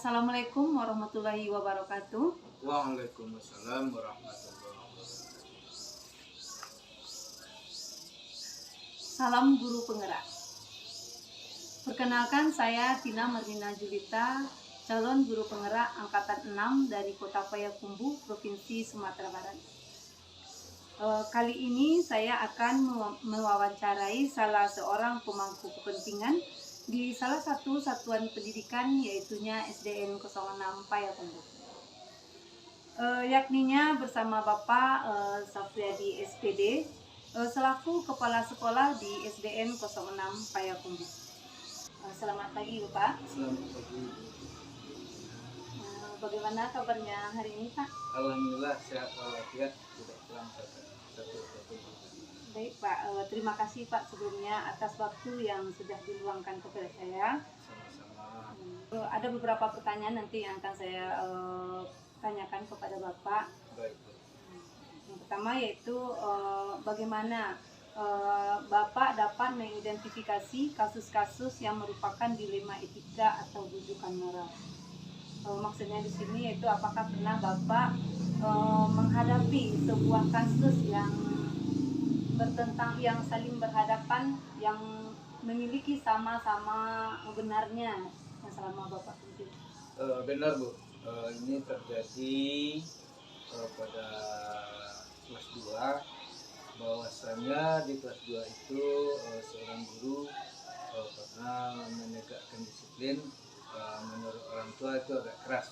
Assalamualaikum warahmatullahi wabarakatuh. Waalaikumsalam warahmatullahi wabarakatuh. Salam guru penggerak. Perkenalkan, saya Tina Marlina Julita, calon guru penggerak angkatan 6 dari Kota Payakumbuh, Provinsi Sumatera Barat. Kali ini saya akan mewawancarai salah seorang pemangku kepentingan di salah satu satuan pendidikan, yaitunya SDN 06 Payakumbuh. Yakninya bersama Bapak Safriadi SPD selaku Kepala Sekolah di SDN 06 Payakumbuh. Selamat pagi Bapak. Selamat pagi. Bagaimana kabarnya hari ini Pak? Alhamdulillah sehat walafiat, tidak kurang satu. Baik Pak, terima kasih Pak sebelumnya atas waktu yang sudah diluangkan kepada saya. Sama-sama. Ada beberapa pertanyaan nanti yang akan saya tanyakan kepada Bapak. Baik. Yang pertama yaitu bagaimana Bapak dapat mengidentifikasi kasus-kasus yang merupakan dilema etika atau rujukan moral. Maksudnya di sini yaitu apakah pernah Bapak menghadapi sebuah kasus yang bertentang, yang saling berhadapan, yang memiliki sama-sama benarnya yang selama Bapak pimpin? Benar Bu, ini terjadi pada kelas 2, bahwasanya di kelas 2 itu seorang guru pernah menegakkan disiplin. Menurut orang tua itu agak keras,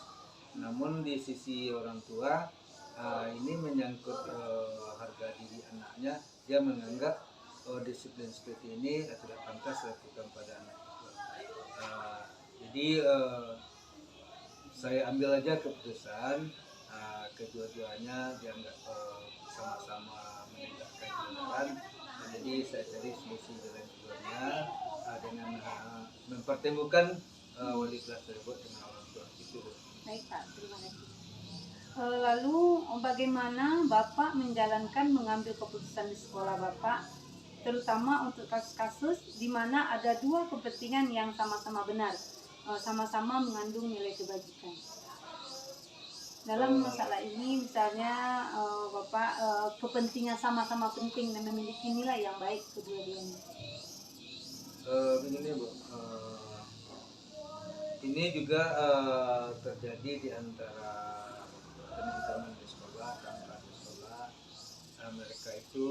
namun di sisi orang tua ini menyangkut harga diri anaknya. Dia menganggap disiplin seperti ini tidak pantas dilakukan pada anak. Jadi saya ambil aja keputusan, kedua-duanya dianggap sama-sama menegakkan kebenaran. Jadi saya cari solusi jalan keluarnya dengan mempertemukan wali kelas tersebut dengan orang tua. Itu. Baik Pak, terima kasih. Lalu bagaimana Bapak menjalankan mengambil keputusan di sekolah Bapak, terutama untuk kasus-kasus di mana ada dua kepentingan yang sama-sama benar, sama-sama mengandung nilai kebajikan. Dalam masalah ini misalnya Bapak kepentingan sama-sama penting dan memiliki nilai yang baik kedua-duanya. Begini Bu, ini juga terjadi di antara teman-teman di sekolah, kawan-kawan di sekolah. Mereka itu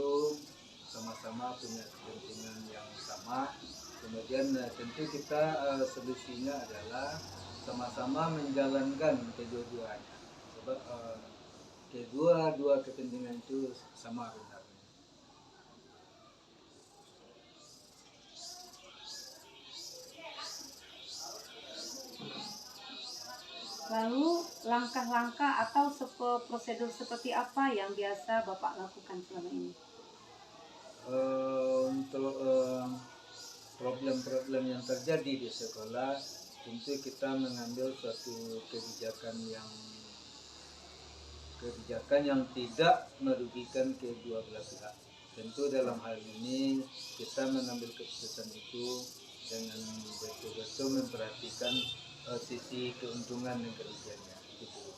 sama-sama punya kepentingan yang sama. Kemudian tentu kita solusinya adalah sama-sama menjalankan kedua-duanya. Sebab kedua-dua kepentingan itu sama benarnya. Lalu langkah-langkah atau prosedur seperti apa yang biasa Bapak lakukan selama ini? Untuk problem-problem yang terjadi di sekolah, tentu kita mengambil suatu kebijakan yang tidak merugikan kedua belah pihak. Tentu dalam hal ini kita mengambil keputusan itu dengan betul-betul memperhatikan sisi keuntungan dan kerugiannya. Gitu.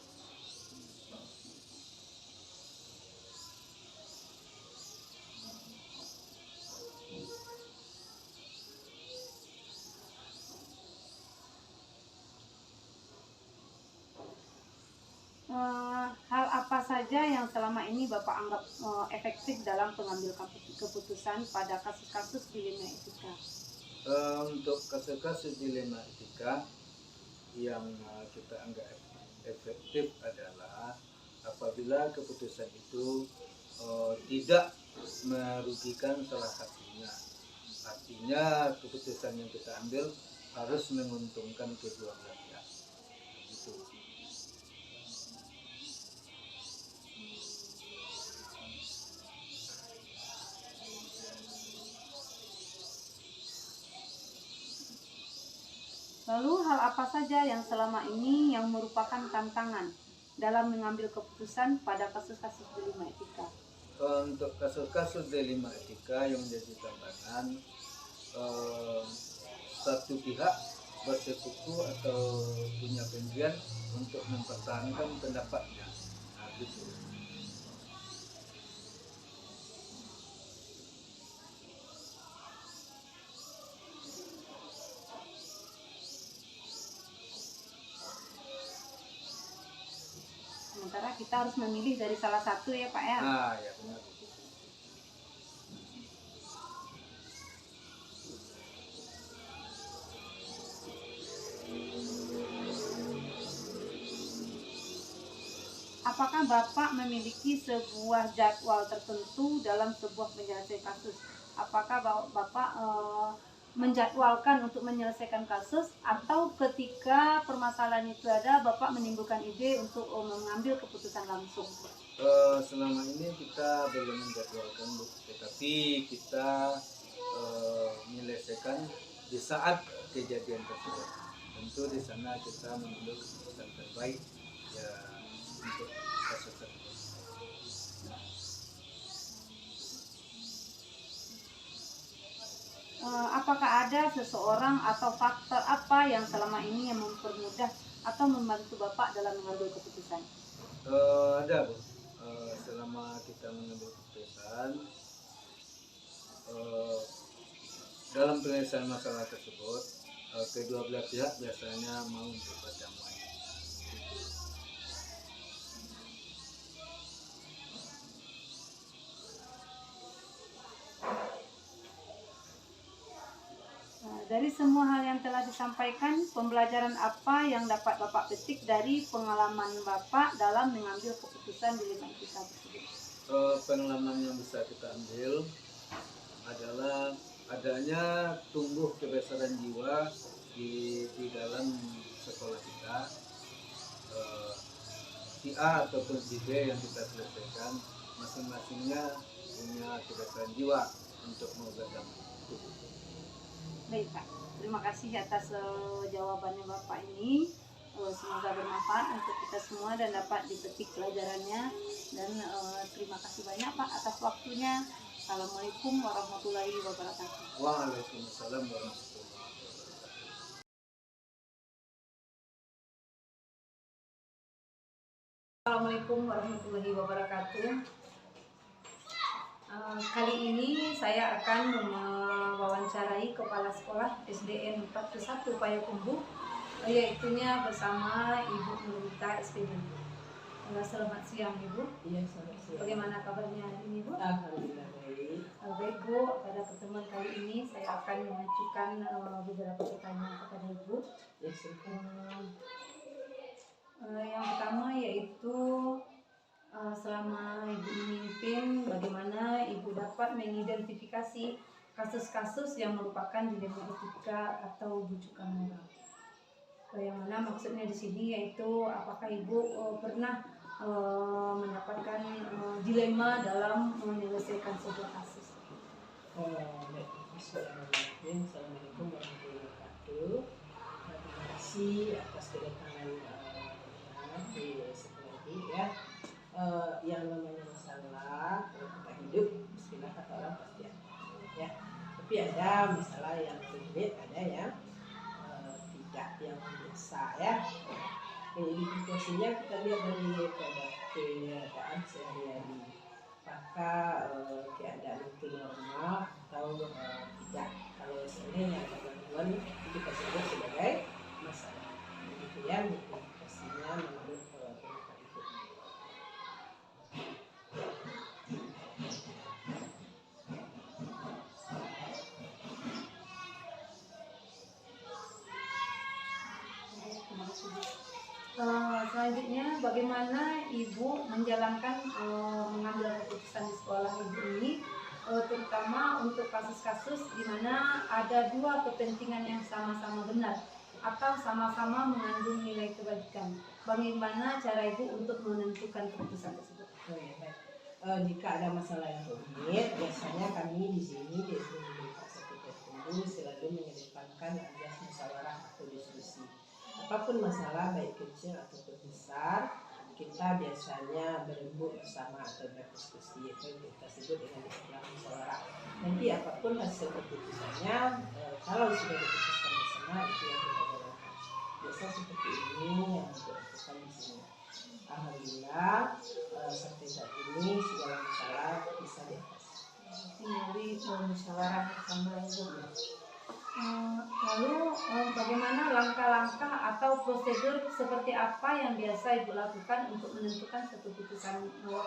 Hal apa saja yang selama ini Bapak anggap efektif dalam pengambil keputusan pada kasus-kasus dilema etika? Untuk kasus-kasus dilema etika yang kita anggap efektif adalah apabila keputusan itu tidak merugikan salah satunya. Artinya keputusan yang kita ambil harus menguntungkan kedua belah pihak. Gitu. Lalu hal apa saja yang selama ini yang merupakan tantangan dalam mengambil keputusan pada kasus-kasus dilema etika? Untuk kasus-kasus dilema etika yang menjadi tantangan, satu pihak bersekutu atau punya pendirian untuk mempertahankan pendapatnya. Nah, gitu. Sementara kita harus memilih dari salah satu ya Pak ya. Nah, ya benar. Apakah Bapak memiliki sebuah jadwal tertentu dalam sebuah penyelesaian kasus? Apakah Bapak menjadwalkan untuk menyelesaikan kasus, atau ketika permasalahan itu ada Bapak menimbulkan ide untuk mengambil keputusan langsung? Selama ini kita belum menjadwalkan, Bu, tetapi kita menyelesaikan di saat kejadian tersebut. Tentu di sana kita mengambil keputusan terbaik ya untuk kasus tersebut. Apakah ada seseorang atau faktor apa yang selama ini yang mempermudah atau membantu Bapak dalam mengambil keputusan? Ada, Bu. Selama kita mengambil keputusan dalam penyelesaian masalah tersebut, kedua belah pihak biasanya mau untuk berdamai. Dari semua hal yang telah disampaikan, pembelajaran apa yang dapat Bapak petik dari pengalaman Bapak dalam mengambil keputusan di lima etika tersebut? Pengalaman yang bisa kita ambil adalah adanya tumbuh kebesaran jiwa di dalam sekolah kita. Si A ataupun si B yang kita selesaikan, masing-masingnya punya kebesaran jiwa untuk mau berdamai. Baik Pak, terima kasih atas jawabannya Bapak ini. Semoga bermanfaat untuk kita semua dan dapat dipetik pelajarannya. Dan terima kasih banyak Pak atas waktunya. Assalamualaikum warahmatullahi wabarakatuh. Waalaikumsalam warahmatullahi wabarakatuh. Assalamualaikum warahmatullahi wabarakatuh. Kali ini saya akan mewawancarai Kepala Sekolah SDN 41 Payakumbuh, yaitunya bersama Ibu Nurita SPB. Selamat siang Ibu. Iya, selamat siang. Bagaimana kabarnya hari ini Bu? Alhamdulillah baik. Baik Bu, pada pertemuan kali ini saya akan mengajukan beberapa pertanyaan kepada Ibu. Ya, silakan. Yang pertama yaitu selama Ibu memimpin, bagaimana Ibu dapat mengidentifikasi kasus-kasus yang merupakan dilema etika atau bujukan moral? Yang mana maksudnya di sini yaitu apakah Ibu pernah mendapatkan dilema dalam menyelesaikan sebuah kasus? Baik, bismillahirrahmanirrahim. Assalamualaikum warahmatullahi wabarakatuh. Terima kasih atas kedatangan di sekolah ini ya. Yang namanya masalah kalau kita hidup, bismillah kata orang pasti ada ya. Tapi ada masalah yang rumit, ada yang tidak yang biasa ya. Indikasinya kita lihat dari keadaan sehari-hari, apakah keadaan itu normal atau tidak. Kalau seandainya ada gangguan itu kita sebut sebagai masalah. Begitu ya, indikasinya menurut pendapat itu. Selanjutnya, bagaimana Ibu menjalankan mengambil keputusan di sekolah Ibu ini, terutama untuk kasus-kasus di mana ada dua kepentingan yang sama-sama benar atau sama-sama mengandung nilai kebajikan. Bagaimana cara Ibu untuk menentukan keputusan tersebut? Oh ya, baik. Jika ada masalah yang rumit, biasanya kami di sini di SD Payakumbuh selalu mengedepankan azas musyawarah atau diskusi. Apapun masalah baik kecil ataupun besar, kita biasanya berembuk bersama atau berdiskusi, itu kita sebut dengan istilah musyawarah. Nanti apapun hasil keputusannya, kalau sudah diputuskan bersama itu yang kita bisa seperti ini yang dilakukan di sini. Alhamdulillah sampai saat ini segala masalah bisa diatasi. Melalui musyawarah bersama Ibu. Lalu bagaimana langkah-langkah atau prosedur seperti apa yang biasa Ibu lakukan untuk menentukan satu keputusan tersebut?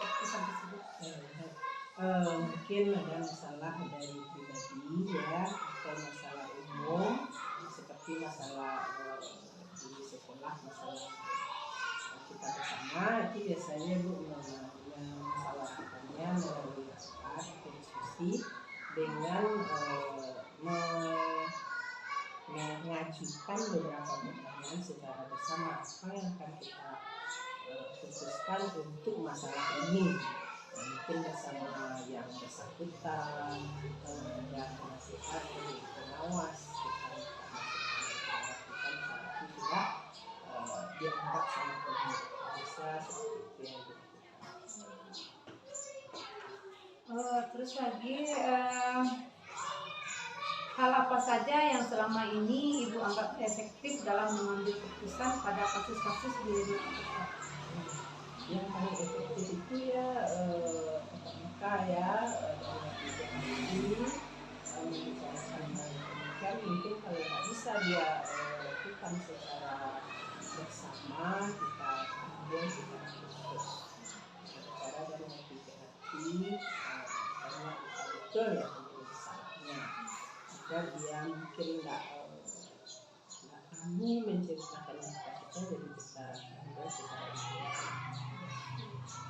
Mungkin ada masalah dari pribadi ya, atau masalah umum seperti masalah di sekolah, masalah kita bersama, itu biasanya Bu masalahkannya melalui rapat atau diskusi dengan mengajukan beberapa pertanyaan secara bersama apa yang akan kita khususkan untuk masalah ini. Mungkin bersama yang bersangkutan dan nasihat dari pengawas kita lakukan itu juga dianggap sangat penting, bisa seperti itu yang dilakukan. Terus lagi hal apa saja yang selama ini Ibu anggap efektif dalam mengambil keputusan pada kasus-kasus di lingkungan? Yang paling efektif itu ya pertama ya dari ini membicarakan hal mungkin kalau nggak bisa dia lakukan secara bersama, kita kemudian kita bicara dan hati-hati karena betul ya salahnya, agar dia mungkin nggak kami menceritakan kepada kita, jadi kita ambil secara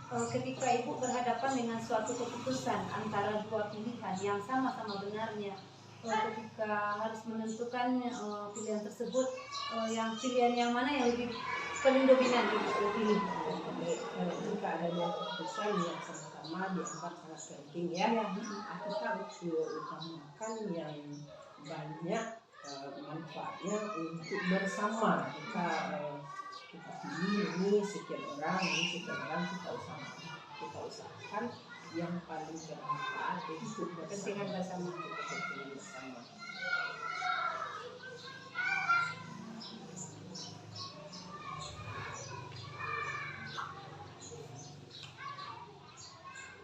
ketika Ibu berhadapan dengan suatu keputusan antara dua pilihan yang sama-sama benarnya, ketika harus menentukan pilihan tersebut, yang pilihan yang mana yang lebih paling dominan Ibu pilih? Jika ada dua keputusan yang sama-sama dianggap sangat penting ya, kita utamakan yang banyak manfaatnya untuk bersama. Kita pilih ini sekian orang, kita usahakan yang paling bermanfaat untuk Kepentingan bersama.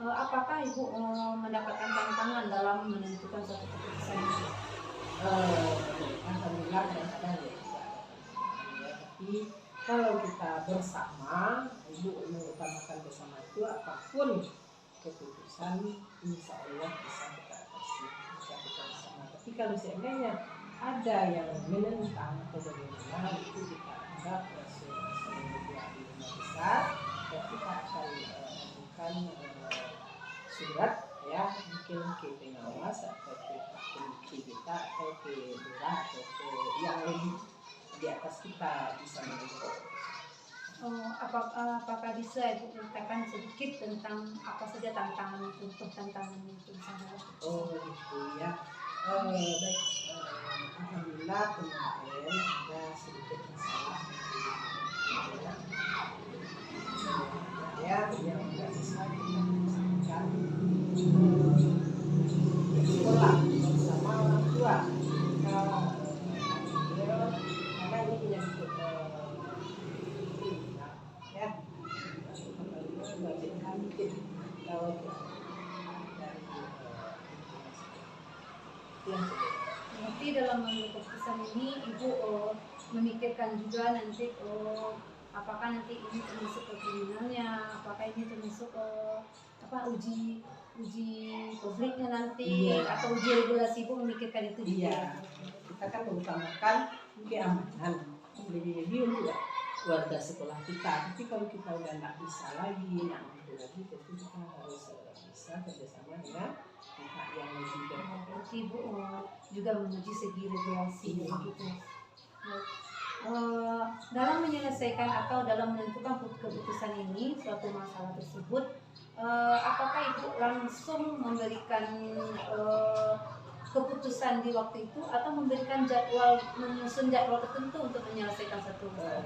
Apakah Ibu mendapatkan tantangan dalam menentukan suatu keputusan? Alhamdulillah kadang-kadang ya tidak ada tantangan ya, tapi kalau kita bersama, Ibu mengutamakan bersama itu apapun keputusan, insya Allah bisa kita atasi, bisa kita bersama. Tapi kalau seandainya ada yang menentang atau bagaimana, itu kita anggap sebuah ilmu besar, dan kita akan ajukan surat ya, mungkin ke pengawas atau ke komisi kita atau ke lurah atau ke yang lebih di atas kita bisa menentukan. Apakah bisa Ibu ceritakan sedikit tentang apa saja tantangan itu misalnya? Oh gitu ya. Baik. Alhamdulillah kemarin ada sedikit masalah ya yang tidak bisa diselesaikan di sekolah bersama orang tua. Karena ini menyangkut ya, bagaimana mungkin kalau dari yang Nanti dalam mengambil keputusan ini Ibu memikirkan juga nanti apakah nanti ini termasuk ke kriminalnya, apakah ini termasuk uji publiknya nanti, atau uji regulasi, Ibu memikirkan itu juga. Iya, kita kan mengutamakan keamanan lebih-lebih untuk keluarga sekolah kita. Tapi kalau kita udah nggak bisa lagi, tentu kita harus bisa kerjasama dengan pihak yang lebih berarti Ibu juga menguji segi regulasi begitu. Dalam menyelesaikan atau dalam menentukan keputusan ini suatu masalah tersebut, apakah Ibu langsung memberikan keputusan di waktu itu atau memberikan menyusun jadwal tertentu untuk menyelesaikan satu masalah?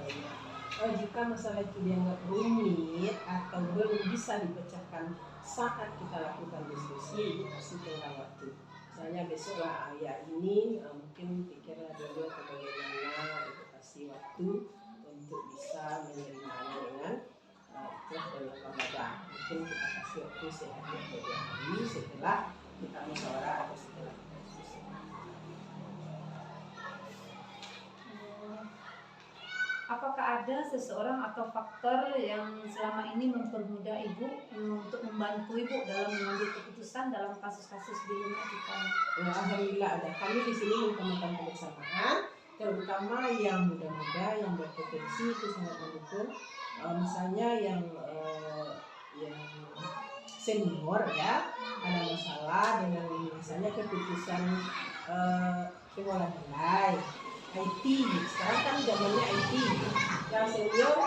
Jika masalah itu dianggap rumit atau belum bisa dipecahkan saat kita lakukan diskusi, itu pasti tengah waktu. Misalnya besok lah ya ini mungkin pikirlah dulu atau bagaimana, itu pasti kasih waktu untuk bisa menerimanya dengan ikhlas dan lapang dada. Mungkin kita kasih waktu sehari atau 2 hari setelah kita musyawarah atau setelah kita diskusi. Apakah ada seseorang atau faktor yang selama ini mempermudah ibu untuk membantu ibu dalam mengambil keputusan dalam kasus-kasus di rumah kita? Ya, alhamdulillah ada. Kami di sini menemukan kebersamaan, terutama yang muda-muda yang berpotensi itu sangat mendukung. Misalnya yang senior ya ada masalah dengan misalnya keputusan pengolahan nilai IT. Sekarang kan zamannya IT. Yang senior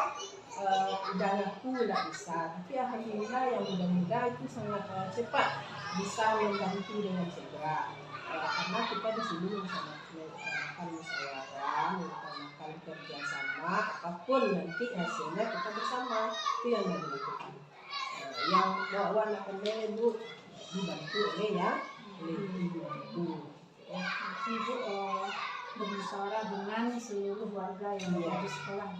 udah ngaku udah bisa, tapi alhamdulillah yang muda-muda itu sangat cepat bisa membantu dengan segera. Karena kita di sini mengutamakan musyawarah, mengutamakan kerjasama, apapun nanti hasilnya kita bersama, itu yang dilakukan. Yang bawa anak ibu dibantu oleh ibu. Ya. Ibu bermusyawarah dengan seluruh warga yang ada di sekolah.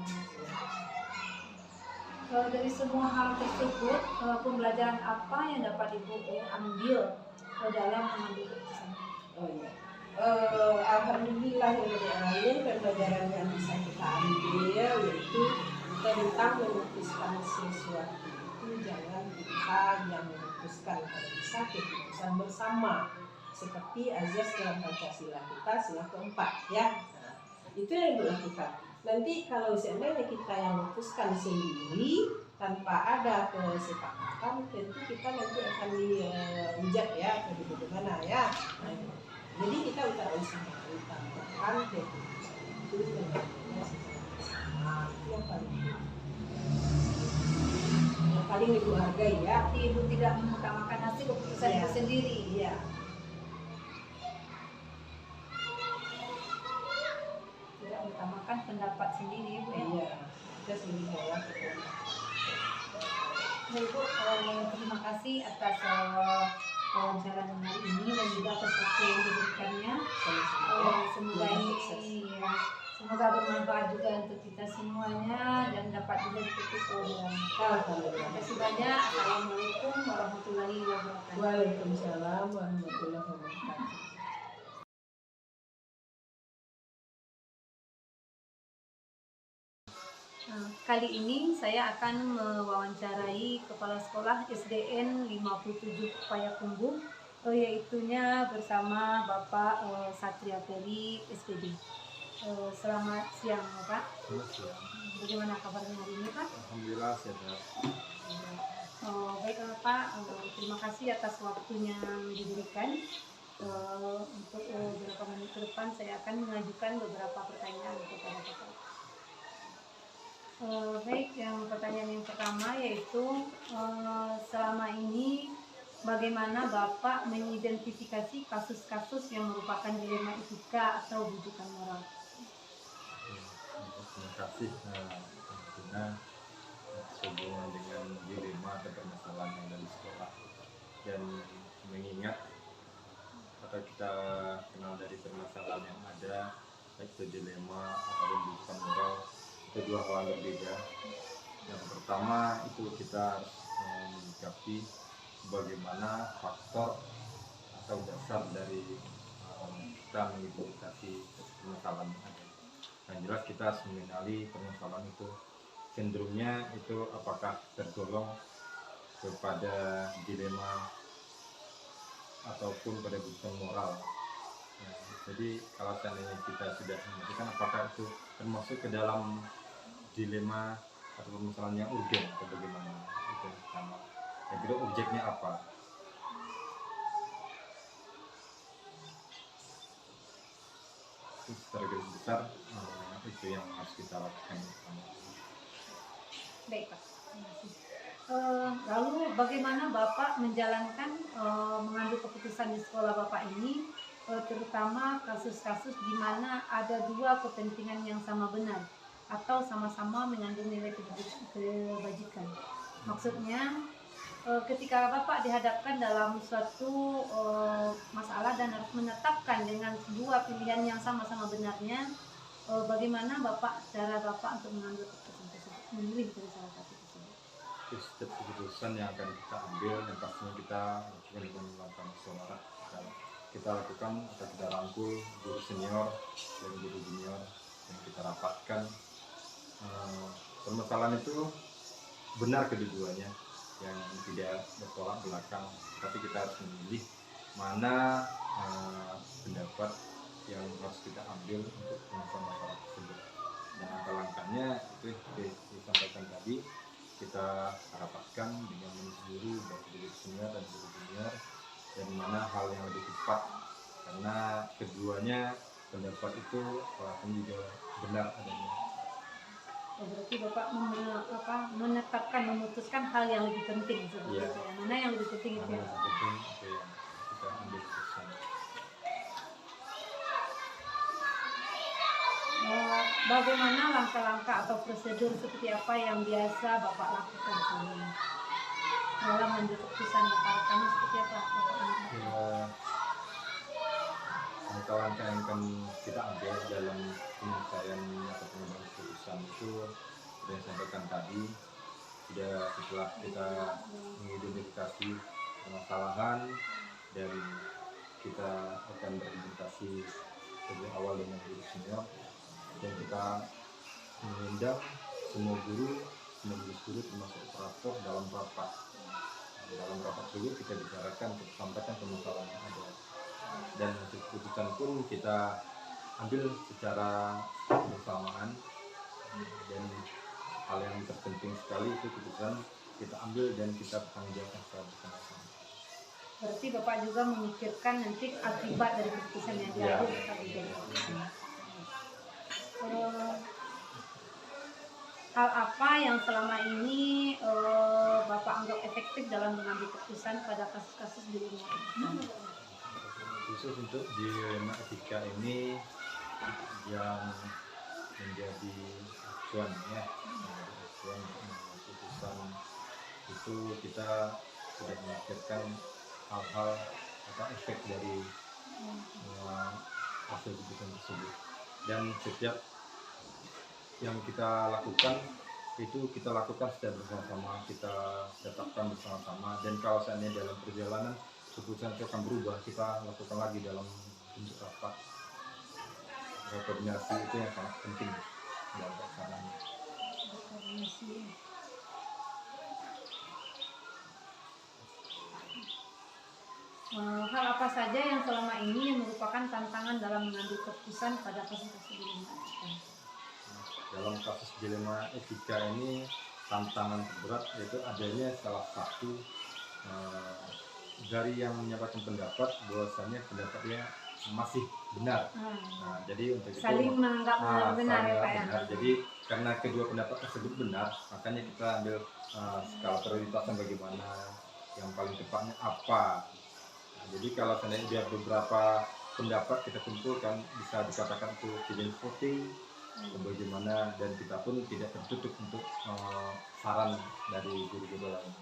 Dari semua hal tersebut, pembelajaran apa yang dapat ibu ambil dalam mengambil keputusan? Alhamdulillah pembelajaran yang bisa kita ambil yaitu tentang memutuskan sesuatu itu jangan kita yang memutuskan, kalau bisa keputusan bersama seperti azas dalam Pancasila kita sila keempat ya. Nah, itu yang dilakukan. Nanti kalau seandainya kita yang memutuskan sendiri tanpa ada kesepakatan, tentu kita nanti akan dihujat ya atau bagaimana ya. Nah, jadi kita utamakan keputusan itu dengan sama, itu yang paling ibu hargai ya. Ibu tidak mengutamakan hasil keputusan ibu sendiri. Iya. Tidak mengutamakan pendapat sendiri ibu ya. Iya. Kita sendiri jawab. Ibu, terima kasih atas wawancara hari ini dan juga atas waktu yang diberikannya. Semoga ini semoga bermanfaat juga untuk kita semuanya dan dapat juga dipetik oleh Terima kasih banyak. Assalamualaikum warahmatullahi wabarakatuh. Waalaikumsalam warahmatullahi wabarakatuh. Kali ini saya akan mewawancarai Kepala Sekolah SDN 57 Payakumbuh, yaitunya bersama Bapak Satria Ferry SPD. Selamat siang Pak. Selamat siang. Bagaimana kabarnya hari ini Pak? Alhamdulillah sehat. Baik Pak, terima kasih atas waktunya yang diberikan. Untuk beberapa menit ke depan saya akan mengajukan beberapa pertanyaan kepada Bapak. Baik, yang pertanyaan yang pertama yaitu selama ini bagaimana Bapak mengidentifikasi kasus-kasus yang merupakan dilema etika atau bujukan moral? Terima kasih. Tentunya sehubungan dengan dilema atau permasalahan yang ada di sekolah dan mengingat atau kita kenal dari permasalahan yang ada, baik itu dilema atau bujukan moral, itu dua hal yang berbeda. Yang pertama itu kita harus menyikapi bagaimana faktor atau dasar dari kita mengidentifikasi permasalahan yang ada. Yang jelas kita harus mengenali permasalahan itu cenderungnya itu apakah tergolong kepada dilema ataupun pada bujukan moral. Nah, jadi kalau seandainya kita sudah memastikan apakah itu termasuk ke dalam dilema atau permasalahan yang urgen atau bagaimana, itu yang pertama. Yang kedua, objeknya apa? Itu secara garis besar itu yang harus kita lakukan bersama. Baik Pak, terima kasih. Lalu bagaimana Bapak menjalankan mengambil keputusan di sekolah Bapak ini, terutama kasus-kasus di mana ada dua kepentingan yang sama benar atau sama-sama mengandung nilai kebajikan. Maksudnya ketika Bapak dihadapkan dalam suatu masalah dan harus menetapkan dengan dua pilihan yang sama-sama benarnya, bagaimana cara Bapak untuk mengambil keputusan tersebut, memilih dari salah satu tersebut? Setiap keputusan yang akan kita ambil yang pastinya kita lakukan dengan langkah musyawarah. Kita lakukan atau kita rangkul guru senior dan guru junior dan kita rapatkan. Permasalahan itu benar kedua-duanya, yang tidak bertolak belakang, tapi kita harus memilih mana pendapat yang harus kita ambil untuk masalah tersebut. Dan langkah-langkahnya itu disampaikan tadi, kita rapatkan dengan guru baik guru senior dan guru junior, dan mana hal yang lebih tepat, karena keduanya pendapat itu walaupun juga benar adanya. Berarti Bapak menetapkan, memutuskan hal yang lebih penting seperti itu. Mana yang lebih penting itu Mana yang yang penting itu yang kita ambil keputusan. Bagaimana langkah-langkah atau prosedur seperti apa yang biasa Bapak lakukan dalam mengambil keputusan langkah-langkahnya seperti apa Bapak? Langkah-langkah yang akan kita ambil dalam penyelesaian atau pengambilan keputusan itu sudah saya sampaikan tadi. Setelah kita mengidentifikasi permasalahan dan kita akan berkomunikasi lebih awal dengan guru senior, dan kita mengundang semua guru termasuk operator dalam rapat. Dalam rapat dulu kita bicarakan, kita sampaikan permasalahan yang ada, dan keputusan pun kita ambil secara bersamaan. Dan hal yang terpenting sekali itu keputusan kita ambil dan kita bertanggung jawab secara bersama-sama. Berarti Bapak juga memikirkan nanti akibat dari keputusan yang diambil tadi. Hal apa yang selama ini Bapak anggap efektif dalam mengambil keputusan pada kasus-kasus di rumah? Khusus untuk dilema etika ini yang menjadi acuan acuan keputusan itu, kita sudah memikirkan hal-hal atau efek dari hasil keputusan tersebut, dan setiap yang kita lakukan itu kita lakukan secara bersama-sama, kita tetapkan bersama-sama. Dan kalau seandainya dalam perjalanan keputusan itu akan berubah, kita lakukan lagi dalam bentuk rapat. Koordinasi itu yang sangat penting dalam pelaksanaannya. Hal apa saja yang selama ini merupakan tantangan dalam mengambil keputusan pada kasus-kasus dilema etika? Dalam kasus dilema etika ini tantangan terberat yaitu adanya salah satu dari yang menyampaikan pendapat bahwasannya pendapatnya masih benar. Jadi untuk itu saling menganggap benar ya Pak ya. Jadi karena kedua pendapat tersebut benar, makanya kita ambil skala prioritasnya bagaimana, yang paling tepatnya apa. Jadi kalau seandainya dia beberapa pendapat kita kumpulkan, bisa dikatakan itu silent voting bagaimana, dan kita pun tidak tertutup untuk saran dari guru-guru lain.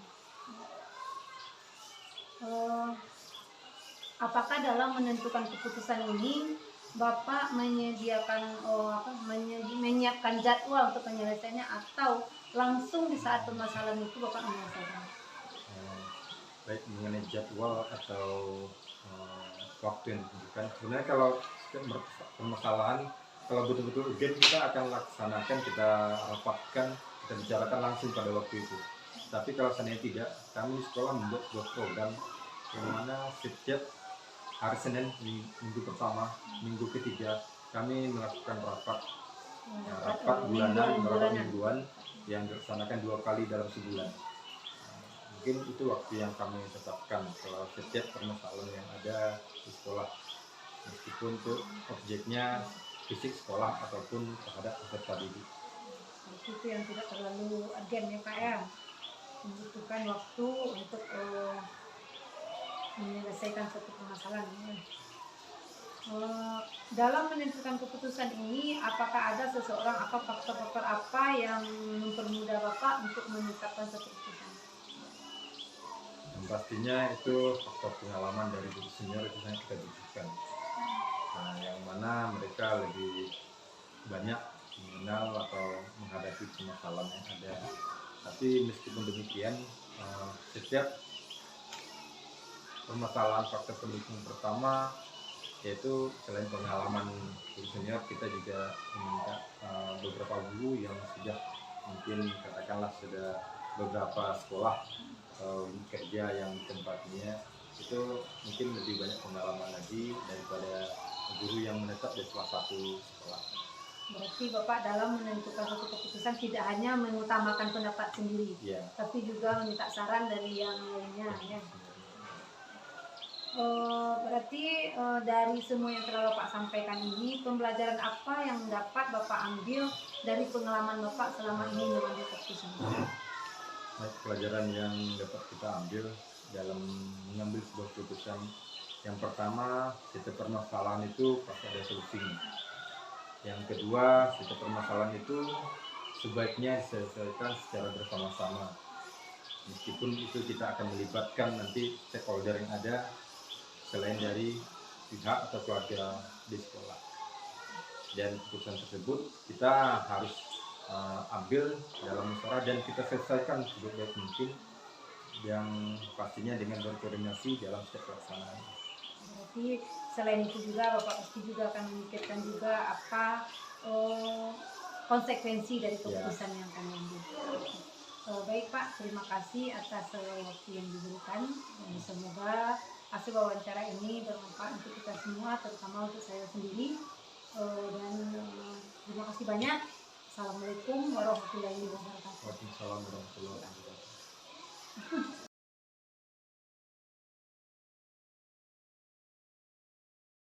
Apakah dalam menentukan keputusan ini Bapak menyiapkan jadwal untuk penyelesaiannya, atau langsung di saat permasalahan itu Bapak menyelesaikan? Baik mengenai jadwal atau waktu yang ditentukan, sebenarnya kalau permasalahan kalau betul-betul urgent kita akan laksanakan, kita rapatkan, kita bicarakan langsung pada waktu itu. Tapi kalau seandainya tidak, kami di sekolah membuat sebuah program yang mana setiap hari Senin minggu pertama, minggu ketiga kami melakukan rapat bulanan, rapat mingguan yang dilaksanakan 2 kali dalam sebulan. Mungkin itu waktu yang kami tetapkan kalau setiap permasalahan yang ada di sekolah, meskipun itu objeknya fisik sekolah ataupun terhadap peserta didik. Itu yang tidak terlalu urgent ya Pak ya, membutuhkan waktu untuk menyelesaikan suatu permasalahan. Dalam menentukan keputusan ini, apakah ada seseorang atau faktor-faktor apa yang mempermudah Bapak untuk menetapkan suatu keputusan? Yang pastinya itu faktor pengalaman dari guru senior itu sangat kita butuhkan. Yang mana mereka lebih banyak mengenal atau menghadapi permasalahan yang ada. Tapi meskipun demikian, setiap permasalahan faktor pendukung pertama yaitu selain pengalaman guru senior, kita juga meminta beberapa guru yang sudah mungkin katakanlah sudah beberapa sekolah kerja yang tempatnya itu mungkin lebih banyak pengalaman lagi daripada guru yang menetap di salah satu sekolah. Berarti Bapak dalam menentukan suatu keputusan tidak hanya mengutamakan pendapat sendiri, Ya. tapi juga meminta saran dari yang lainnya ya. Berarti dari semua yang telah Bapak sampaikan ini, pembelajaran apa yang dapat Bapak ambil dari pengalaman Bapak selama ini mengambil keputusan? Baik, pelajaran yang dapat kita ambil dalam mengambil sebuah keputusan, yang pertama, setiap permasalahan itu pasti ada solusinya. Yang kedua, setiap permasalahan itu sebaiknya diselesaikan secara bersama-sama. Meskipun itu kita akan melibatkan nanti stakeholder yang ada selain dari pihak atau keluarga di sekolah. Dan keputusan tersebut kita harus ambil dalam musyawarah dan kita selesaikan sebaik mungkin, yang pastinya dengan berkoordinasi dalam setiap pelaksanaan. Berarti selain itu juga Bapak pasti juga akan memikirkan juga apa konsekuensi dari keputusan yang akan diambil. Baik Pak, terima kasih atas waktu yang diberikan. Semoga hasil wawancara ini bermanfaat untuk kita semua, terutama untuk saya sendiri. Dan terima kasih banyak. Assalamualaikum warahmatullahi wabarakatuh. Waalaikumsalam warahmatullahi wabarakatuh.